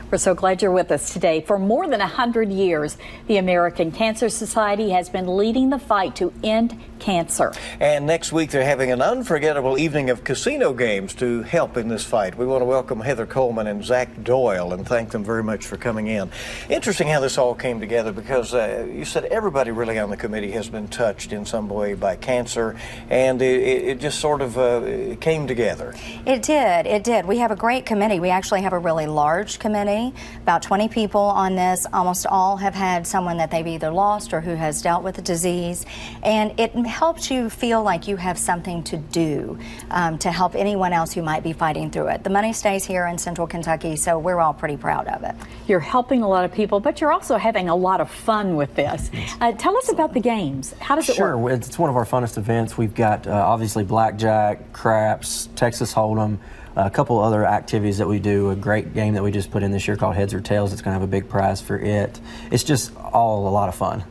We're so glad you're with us today. For more than 100 years, the American Cancer Society has been leading the fight to end cancer. And next week, they're having an unforgettable evening of casino games to help in this fight. We want to welcome Heather Coleman and Zach Doyle and thank them very much for coming in. Interesting how this all came together, because you said everybody really on the committee has been touched in some way by cancer, and it just sort of came together. It did. We have a great committee. We actually have a really large committee, about 20 people on this. Almost all have had someone that they've either lost or who has dealt with the disease, and it helps you feel like you have something to do to help anyone else who might be fighting through it. The money stays here in Central Kentucky, so we're all pretty proud of it. You're helping a lot of people, but you're also having a lot of fun with this. Tell us about the games. How does it work? Sure, it's one of our funnest events. We've got obviously blackjack, craps, Texas Hold'em, a couple other activities that we do. A great game that we just put in this year called Heads or Tails. It's going to have a big prize for it. It's just all a lot of fun.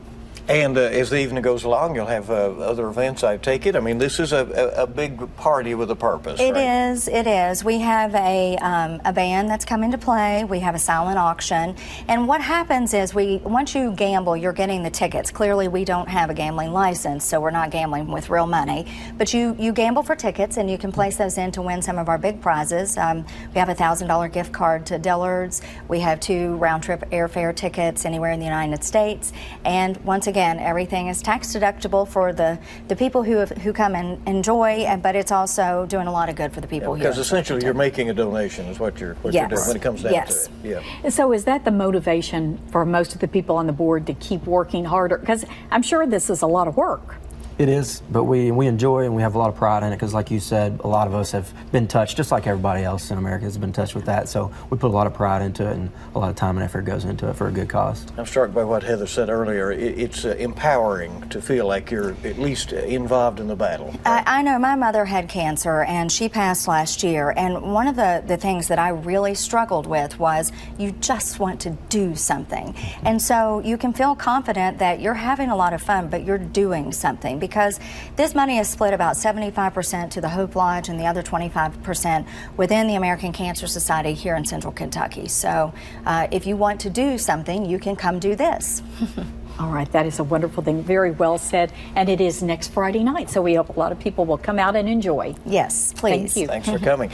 And as the evening goes along, you'll have other events, I take it. I mean, this is a big party with a purpose, It right? is. We have a band that's coming to play. We have a silent auction. And what happens is once you gamble, you're getting the tickets. Clearly, we don't have a gambling license, so we're not gambling with real money. But you gamble for tickets, and you can place those in to win some of our big prizes. We have a $1,000 gift card to Dillard's. We have 2 round-trip airfare tickets anywhere in the United States. And once again, everything is tax deductible for the people who come and enjoy, but it's also doing a lot of good for the people here. Because essentially you're making a donation is what you're doing when it comes down to it. Yeah. So is that the motivation for most of the people on the board to keep working harder? Because I'm sure this is a lot of work. It is, but we enjoy and we have a lot of pride in it, because like you said, a lot of us have been touched, just like everybody else in America has been touched with that. So we put a lot of pride into it, and a lot of time and effort goes into it for a good cause. I'm struck by what Heather said earlier. It's empowering to feel like you're at least involved in the battle. Right? I know my mother had cancer, and she passed last year. And one of the things that I really struggled with was you just want to do something. And so you can feel confident that you're having a lot of fun, but you're doing something. Because this money is split about 75% to the Hope Lodge and the other 25% within the American Cancer Society here in Central Kentucky. So if you want to do something, you can come do this. All right, that is a wonderful thing. Very well said. And it is next Friday night, so we hope a lot of people will come out and enjoy. Yes, please. Thank you. Thanks for coming.